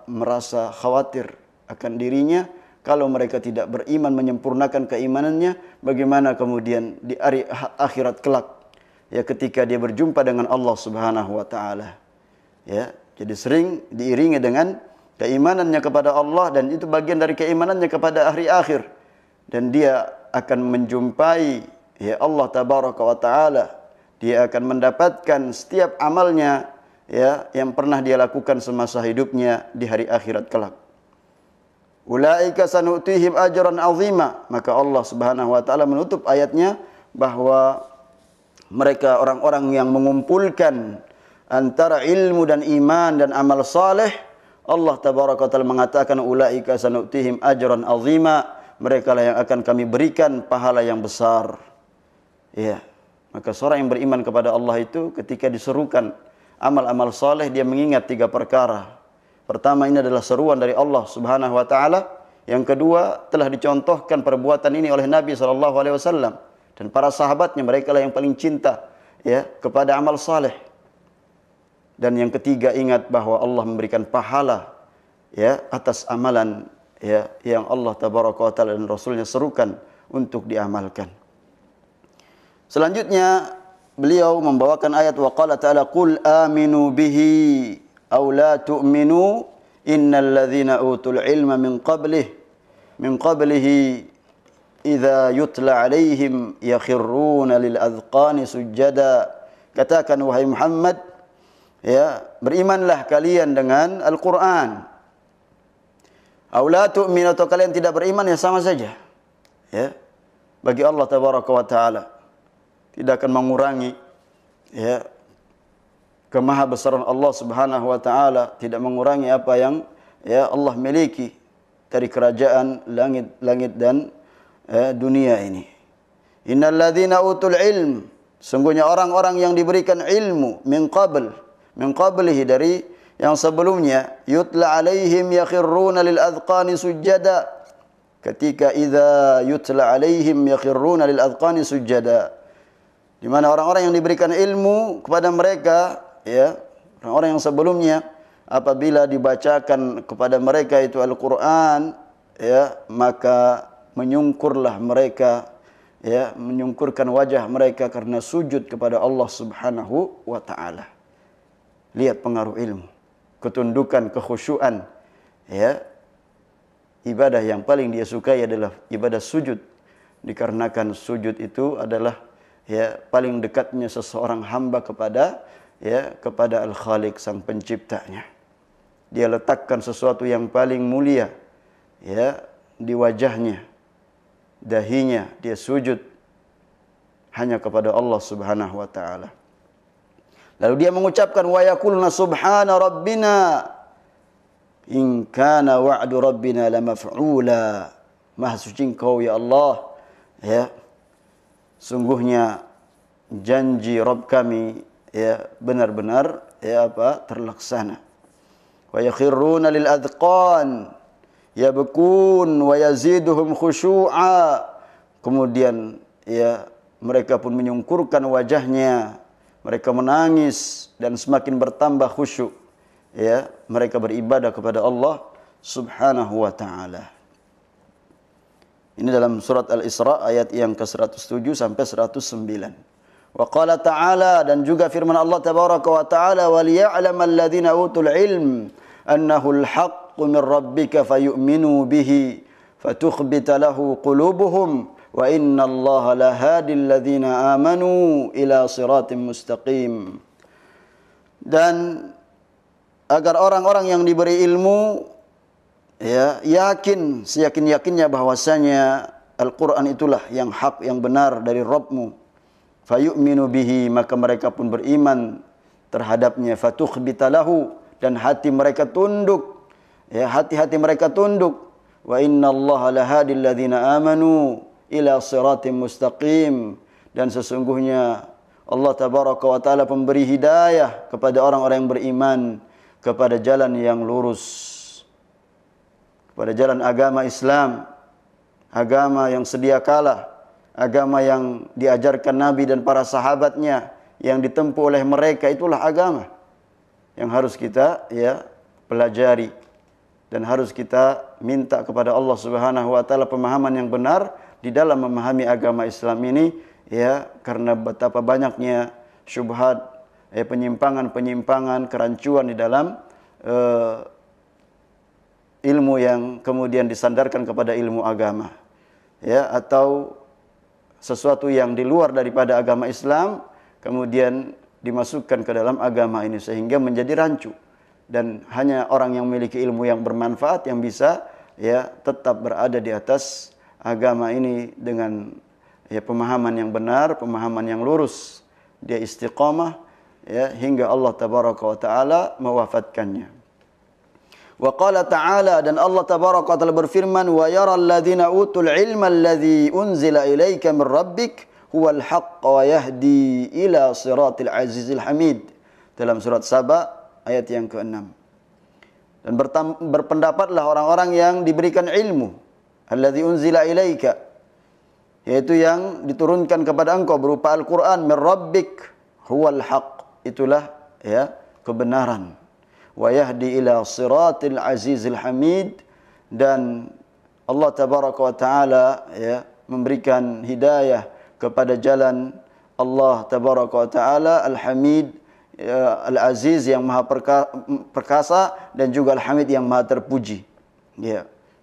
merasa khawatir akan dirinya kalau mereka tidak beriman, menyempurnakan keimanannya, bagaimana kemudian di hari akhirat kelak, ya, ketika dia berjumpa dengan Allah Subhanahu wa taala. Ya, jadi sering diiringi dengan keimanannya kepada Allah, dan itu bagian dari keimanannya kepada hari akhir, dan dia akan menjumpai ya Allah tabaraka wa taala. Dia akan mendapatkan setiap amalnya ya yang pernah dia lakukan semasa hidupnya di hari akhirat kelak. Ulaika sanu'tihim ajran 'azima. Maka Allah Subhanahu wa taala menutup ayatnya bahwa mereka orang-orang yang mengumpulkan antara ilmu dan iman dan amal saleh. Allah tabaraka wa taala mengatakan ulaika sanu'tihim ajran 'azima. Mereka lah yang akan kami berikan pahala yang besar. Ya. Maka seorang yang beriman kepada Allah itu ketika diserukan amal-amal saleh, dia mengingat 3 perkara. Pertama, ini adalah seruan dari Allah Subhanahu wa taala. Yang kedua, telah dicontohkan perbuatan ini oleh Nabi sallallahu alaihi wasallam dan para sahabatnya, mereka lah yang paling cinta ya kepada amal saleh. Dan yang ketiga, ingat bahwa Allah memberikan pahala ya atas amalan ya yang Allah tabaraka wa taala dan Rasulnya serukan untuk diamalkan. Selanjutnya beliau membawakan ayat wa qala ta'ala qul aminu bihi aw la tu'minu innal ladzina utul ilma min qablihi idza yutla alaihim yakhirruna lil adqani sujada. Katakan wahai Muhammad, ya, berimanlah kalian dengan Al-Qur'an. Aw la tu'minu, atau kalian tidak beriman, ya sama saja. Ya. Bagi Allah tabaraka wa taala tidak akan mengurangi ya kemahabesaran Allah Subhanahu wa taala, tidak mengurangi apa yang ya Allah miliki dari kerajaan langit dan dunia ini. Innal ladzina utul ilm, sungguhnya orang-orang yang diberikan ilmu min qablihi, dari yang sebelumnya, yutla alaihim yakhirruna lil adqani sujada. Ketika idza yutla alaihim yakhirruna lil adqani sujada, di mana orang-orang yang diberikan ilmu kepada mereka, ya, orang-orang yang sebelumnya, apabila dibacakan kepada mereka itu Al-Qur'an, ya, maka menyungkurlah mereka, ya, menyungkurkan wajah mereka karena sujud kepada Allah Subhanahu wa taala. Lihat pengaruh ilmu, ketundukan, kekhusyuan, ya. Ibadah yang paling dia sukai adalah ibadah sujud, dikarenakan sujud itu adalah ya paling dekatnya seseorang hamba kepada Al-Khaliq, sang penciptanya. Dia letakkan sesuatu yang paling mulia ya di wajahnya, dahinya, dia sujud hanya kepada Allah Subhanahu wa taala. Lalu dia mengucapkan wa yaqulna subhana rabbina in kana wa'du rabbina lamaf'ula. Maha suci Engkau ya Allah, ya, sungguhnya janji Rabb kami ya benar-benar ya terlaksana. Wa yakhirruna lil adqan yabkun wa yaziduhum khusyu'a. Kemudian ya mereka pun menyungkurkan wajahnya, mereka menangis dan semakin bertambah khusyuk. Ya, mereka beribadah kepada Allah Subhanahu wa taala. Ini dalam surat Al-Isra ayat yang ke-107 sampai 109. Wa qala ta'ala, dan juga firman Allah tabaraka wa ta'ala, wa liya'lamal ladzina utul ilm annahu al-haqqu min rabbika fayu'minu bihi fatukhbita lahu qulubuhum wa innallaha lahadil ladzina amanu ila siratim mustaqim. Dan agar orang-orang yang diberi ilmu ya yakin seyakin-yakinnya bahwasanya Al-Qur'an itulah yang hak, yang benar dari Rabbmu. Fayu'minu bihi, maka mereka pun beriman terhadapnya. Fatukhbita lahu, dan hati mereka tunduk. Ya, hati-hati mereka tunduk. Wa innallaha lahadil ladzina amanu ila siratim mustaqim, dan sesungguhnya Allah tabaraka wa taala pemberi hidayah kepada orang-orang yang beriman kepada jalan yang lurus, kepada jalan agama Islam, agama yang sedia kala, agama yang diajarkan Nabi dan para sahabatnya, yang ditempuh oleh mereka. Itulah agama yang harus kita pelajari, dan harus kita minta kepada Allah Subhanahu wa taala pemahaman yang benar di dalam memahami agama Islam ini, karena betapa banyaknya syubhat, penyimpangan-penyimpangan, kerancuan di dalam ilmu yang kemudian disandarkan kepada ilmu agama, atau sesuatu yang di luar daripada agama Islam kemudian dimasukkan ke dalam agama ini, sehingga menjadi rancu. Dan hanya orang yang memiliki ilmu yang bermanfaat yang bisa tetap berada di atas agama ini dengan pemahaman yang benar, pemahaman yang lurus. Dia istiqamah hingga Allah tabaraka wa taala mewafatkannya. Wa qala ta'ala, dan Allah tabaraka wa taala berfirman, wa yaral ladzina utul ilma alladzi unzila ilaika min rabbik huwal haqq wa yahdi ila siratil azizil hamid. Dalam surat Saba ayat yang ke-6. Dan berpendapatlah orang-orang yang diberikan ilmu, alladzi unzila ilaika, yaitu yang diturunkan kepada engkau berupa Al-Qur'an, min rabbik huwal haqq, itulah kebenaran. Wa yahdi ila siratil azizil hamid, dan Allah tabaraka wa taala memberikan hidayah kepada jalan Allah tabaraka wa taala al-hamid, al-aziz yang maha perkasa, dan juga al-hamid yang maha terpuji.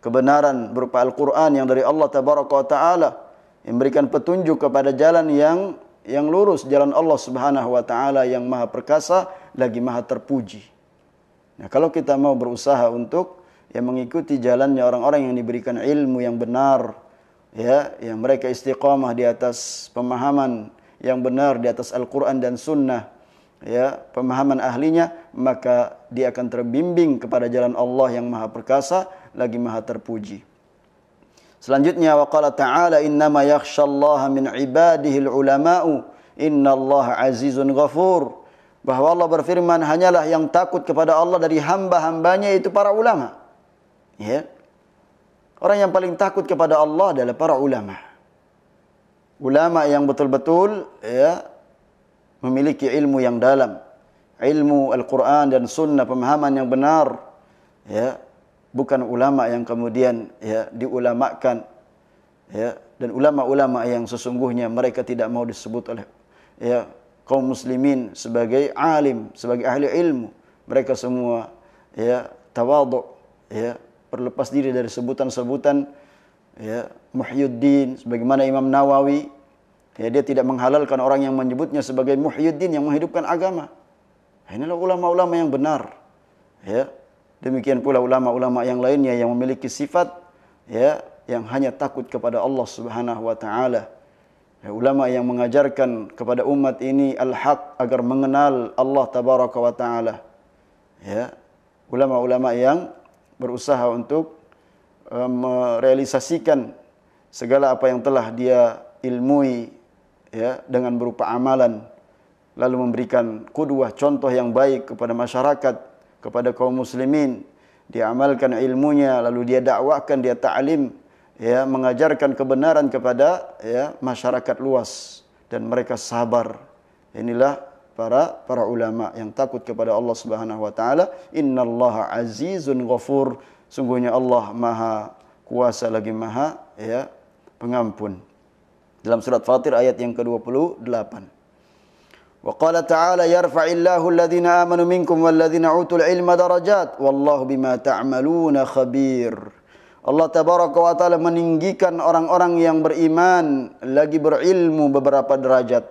Kebenaran berupa Al-Qur'an yang dari Allah tabaraka wa taala yang memberikan petunjuk kepada jalan yang lurus, jalan Allah Subhanahu wa taala yang maha perkasa lagi maha terpuji. Nah, kalau kita mau berusaha untuk mengikuti jalannya orang-orang yang diberikan ilmu yang benar, yang mereka istiqamah di atas pemahaman yang benar, di atas Al-Quran dan Sunnah, pemahaman ahlinya, maka dia akan terbimbing kepada jalan Allah yang maha perkasa lagi maha terpuji. Selanjutnya, wa qala ta'ala, innama yakhshallaha min ibadihil ulama'u innallaha azizun ghafur. Bahwa Allah berfirman, hanyalah yang takut kepada Allah dari hamba-hambanya itu para ulama. Orang yang paling takut kepada Allah adalah para ulama. Ulama yang betul-betul memiliki ilmu yang dalam, ilmu Al-Quran dan Sunnah, pemahaman yang benar. Bukan ulama yang kemudian diulamakan. Dan ulama-ulama yang sesungguhnya mereka tidak mau disebut oleh kaum muslimin sebagai alim, sebagai ahli ilmu. Mereka semua tawadhu, berlepas diri dari sebutan-sebutan Muhyiddin, sebagaimana Imam Nawawi. Dia tidak menghalalkan orang yang menyebutnya sebagai Muhyiddin yang menghidupkan agama. Inilah ulama-ulama yang benar. Demikian pula ulama-ulama yang lainnya yang memiliki sifat yang hanya takut kepada Allah Subhanahu wa taala. Ulama yang mengajarkan kepada umat ini al-haq agar mengenal Allah tabaraka wa taala. Ulama-ulama yang berusaha untuk merealisasikan segala apa yang telah dia ilmui dengan berupa amalan, lalu memberikan qudwah, contoh yang baik kepada masyarakat, kepada kaum muslimin. Dia amalkan ilmunya, lalu dia dakwahkan, dia ta'lim, mengajarkan kebenaran kepada masyarakat luas. dan mereka sabar. Inilah para ulama yang takut kepada Allah Subhanahu wa taala. Innallaha azizun ghafur. Sungguhnya Allah Maha kuasa lagi Maha pengampun. Dalam surat Fatir ayat yang ke-28. Wa qala ta'ala yarfa'illahu alladhina amanu minkum walladhina utul ilma darajat wallahu bima ta'maluna khabir. Allah tabaraka wa taala meninggikan orang-orang yang beriman lagi berilmu beberapa derajat.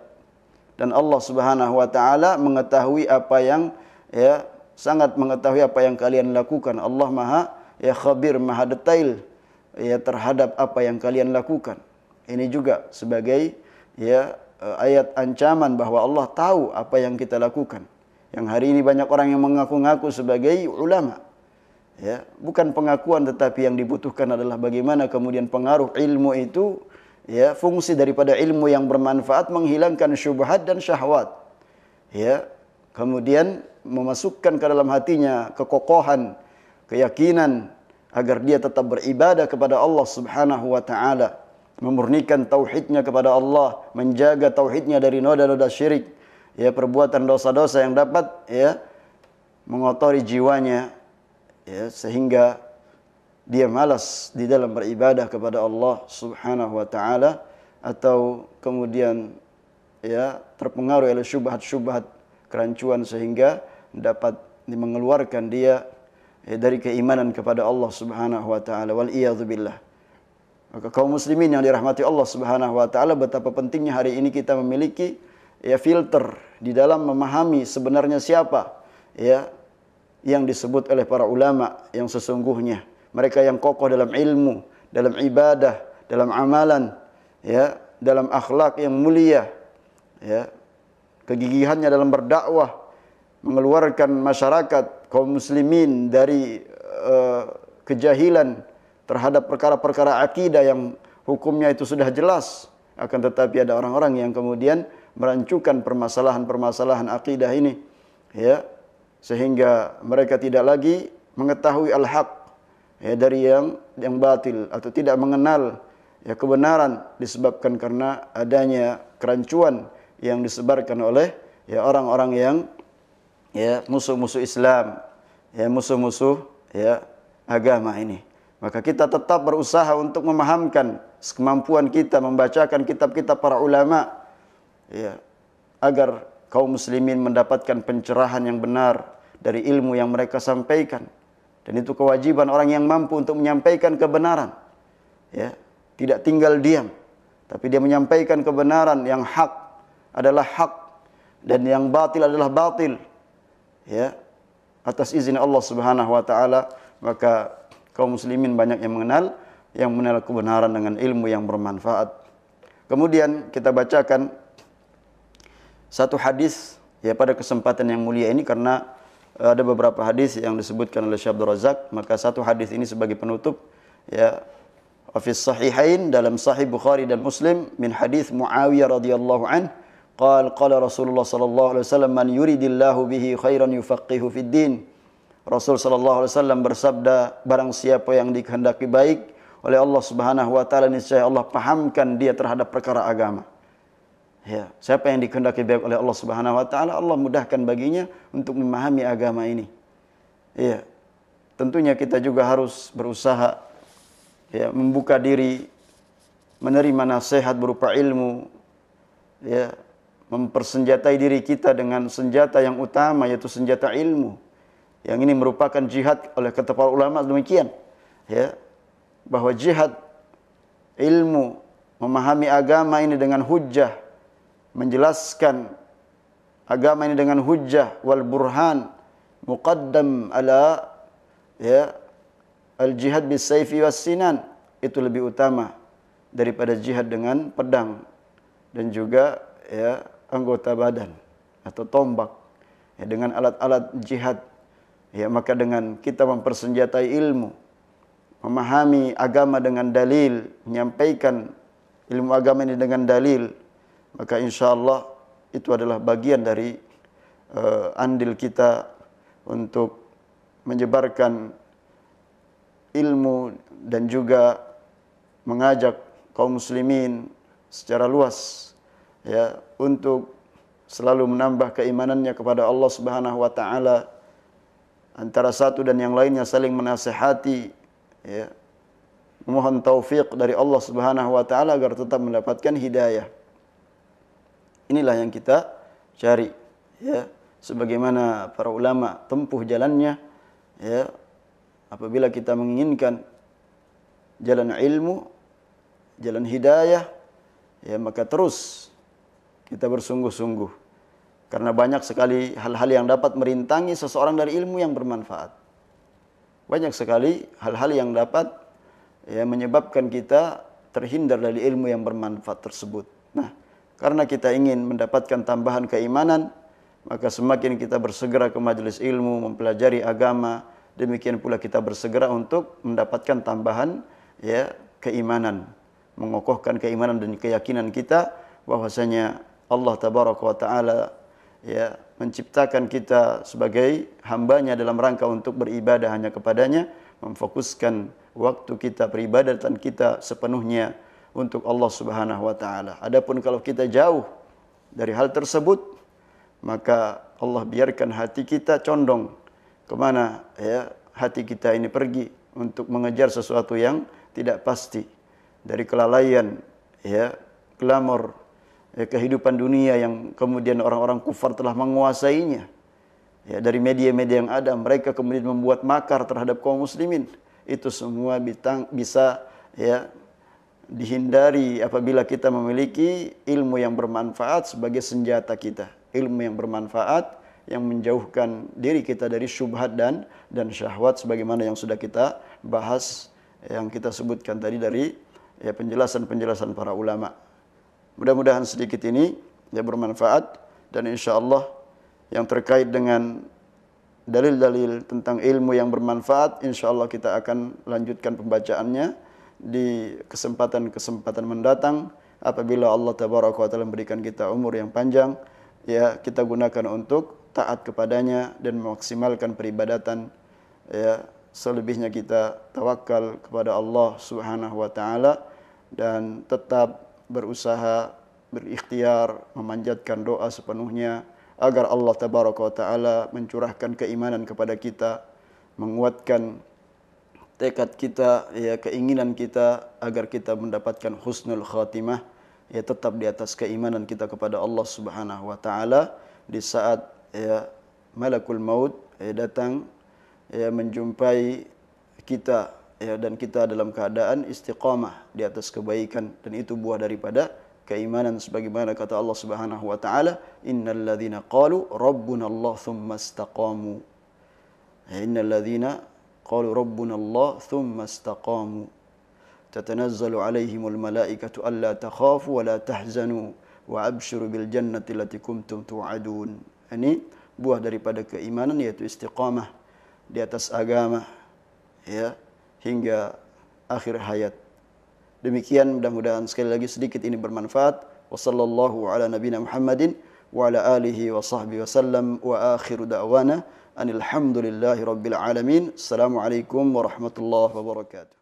Dan Allah Subhanahu wa taala mengetahui apa yang sangat mengetahui apa yang kalian lakukan. Allah Maha khabir, Maha detail terhadap apa yang kalian lakukan. Ini juga sebagai ayat ancaman bahwa Allah tahu apa yang kita lakukan. Yang hari ini banyak orang yang mengaku-ngaku sebagai ulama. Bukan pengakuan, tetapi yang dibutuhkan adalah bagaimana kemudian pengaruh ilmu itu, fungsi daripada ilmu yang bermanfaat menghilangkan syubhat dan syahwat. Kemudian memasukkan ke dalam hatinya kekokohan, keyakinan agar dia tetap beribadah kepada Allah Subhanahu wa taala, memurnikan tauhidnya kepada Allah, menjaga tauhidnya dari noda-noda syirik, perbuatan dosa-dosa yang dapat mengotori jiwanya, sehingga dia malas di dalam beribadah kepada Allah Subhanahu wa taala, atau kemudian terpengaruh oleh syubhat-syubhat kerancuan sehingga dapat mengeluarkan dia dari keimanan kepada Allah Subhanahu wa taala. Wal iyadzu billah. Maka kaum muslimin yang dirahmati Allah Subhanahu wa taala, betapa pentingnya hari ini kita memiliki filter di dalam memahami sebenarnya siapa yang disebut oleh para ulama yang sesungguhnya. Mereka yang kokoh dalam ilmu, dalam ibadah, dalam amalan, dalam akhlak yang mulia, kegigihannya dalam berdakwah, mengeluarkan masyarakat kaum muslimin dari kejahilan terhadap perkara-perkara akidah yang hukumnya itu sudah jelas. Akan tetapi ada orang-orang yang kemudian merancukan permasalahan-permasalahan akidah ini, sehingga mereka tidak lagi mengetahui al-haq dari yang batil, atau tidak mengenal kebenaran, disebabkan karena adanya kerancuan yang disebarkan oleh orang-orang yang musuh-musuh Islam, musuh-musuh agama ini. Maka kita tetap berusaha untuk memahamkan sekemampuan kita, membacakan kitab-kitab para ulama, agar kaum muslimin mendapatkan pencerahan yang benar dari ilmu yang mereka sampaikan. Dan itu kewajiban orang yang mampu untuk menyampaikan kebenaran. Tidak tinggal diam, tapi dia menyampaikan kebenaran. Yang hak adalah hak dan yang batil adalah batil. Atas izin Allah Subhanahu wa taala, maka kaum muslimin banyak yang mengenal kebenaran dengan ilmu yang bermanfaat. Kemudian kita bacakan satu hadis pada kesempatan yang mulia ini, karena ada beberapa hadis yang disebutkan oleh Syekh Abdul Razak, maka satu hadis ini sebagai penutup. Fi sahihain, dalam sahih Bukhari dan Muslim, min hadis Muawiyah radhiyallahu an, qala Rasulullah sallallahu alaihi wasallam, man yuridillahu bihi khairan yufaqihu fid din. Rasul sallallahu alaihi wasallam bersabda, barang siapa yang dikehendaki baik oleh Allah Subhanahu wa taala, niscaya Allah pahamkan dia terhadap perkara agama. Siapa yang dikehendaki baik oleh Allah Subhanahu wa taala, Allah mudahkan baginya untuk memahami agama ini. Tentunya kita juga harus berusaha membuka diri, menerima nasihat berupa ilmu, mempersenjatai diri kita dengan senjata yang utama, yaitu senjata ilmu. Yang ini merupakan jihad oleh kata para ulama demikian, bahwa jihad ilmu, memahami agama ini dengan hujjah, menjelaskan agama ini dengan hujjah wal burhan, muqaddam ala al-jihad bis sayfi was sinan, itu lebih utama daripada jihad dengan pedang dan juga anggota badan atau tombak, dengan alat-alat jihad. Maka dengan kita mempersenjatai ilmu, memahami agama dengan dalil, menyampaikan ilmu agama ini dengan dalil, maka insyaallah itu adalah bagian dari andil kita untuk menyebarkan ilmu dan juga mengajak kaum muslimin secara luas ya untuk selalu menambah keimanannya kepada Allah Subhanahu wa taala, antara satu dan yang lainnya saling menasihati, ya, memohon taufik dari Allah Subhanahu wa taala agar tetap mendapatkan hidayah. Inilah yang kita cari, ya, sebagaimana para ulama tempuh jalannya, ya. Apabila kita menginginkan jalan ilmu, jalan hidayah, ya, maka terus kita bersungguh-sungguh. Karena banyak sekali hal-hal yang dapat merintangi seseorang dari ilmu yang bermanfaat. Banyak sekali hal-hal yang dapat, ya, menyebabkan kita terhindar dari ilmu yang bermanfaat tersebut. Nah, karena kita ingin mendapatkan tambahan keimanan, maka semakin kita bersegera ke majelis ilmu, mempelajari agama, demikian pula kita bersegera untuk mendapatkan tambahan, ya, keimanan, mengokohkan keimanan dan keyakinan kita bahwasanya Allah Tabaraka wa Ta'ala, ya, menciptakan kita sebagai hambanya dalam rangka untuk beribadah hanya kepadanya, memfokuskan waktu kita, peribadatan kita sepenuhnya untuk Allah Subhanahu wa taala. Adapun kalau kita jauh dari hal tersebut, maka Allah biarkan hati kita condong kemana, ya, hati kita ini pergi untuk mengejar sesuatu yang tidak pasti, dari kelalaian, ya, glamor, ya, kehidupan dunia yang kemudian orang-orang kufar telah menguasainya, ya, dari media-media yang ada, mereka kemudian membuat makar terhadap kaum muslimin. Itu semua bisa, ya, dihindari apabila kita memiliki ilmu yang bermanfaat sebagai senjata kita, ilmu yang bermanfaat yang menjauhkan diri kita dari syubhat dan syahwat, sebagaimana yang sudah kita bahas, yang kita sebutkan tadi dari, ya, penjelasan-penjelasan para ulama. Mudah-mudahan sedikit ini, ya, bermanfaat, dan insyaallah yang terkait dengan dalil-dalil tentang ilmu yang bermanfaat, insyaallah kita akan lanjutkan pembacaannya di kesempatan-kesempatan mendatang apabila Allah Tabaraka wa Ta'ala memberikan kita umur yang panjang, ya, kita gunakan untuk taat kepadanya dan memaksimalkan peribadatan, ya, selebihnya kita tawakal kepada Allah Subhanahu wa taala dan tetap berusaha, berikhtiar, memanjatkan doa sepenuhnya agar Allah Tabaraka wa Ta'ala mencurahkan keimanan kepada kita, menguatkan tekad kita, ya, keinginan kita agar kita mendapatkan husnul khatimah, ya, tetap di atas keimanan kita kepada Allah Subhanahu wa taala di saat, ya, malakul maut, ya, datang, ya, menjumpai kita, ya, dan kita dalam keadaan istiqamah di atas kebaikan, dan itu buah daripada keimanan sebagaimana kata Allah Subhanahu wa taala, innal ladzina qalu rabbuna Allah tsumma istaqamu. Innal ladzina qalu rabbuna Allah tsumma istaqamu tatanazzalu alaihimul malaikatu alla takhafu wa la tahzanu wa abshiru bil jannati allati kuntum tu'adun. Ini buah daripada keimanan, yaitu istiqamah di atas agama, ya, hingga akhir hayat. Demikian, mudah-mudahan sekali lagi sedikit ini bermanfaat. Wassallallahu ala nabiyina Muhammadin wa ala alihi wa sahbihi wasallam wa akhiru da'wana anil hamdulillahi rabbil alamin. Assalamualaikum warahmatullahi wabarakatuh.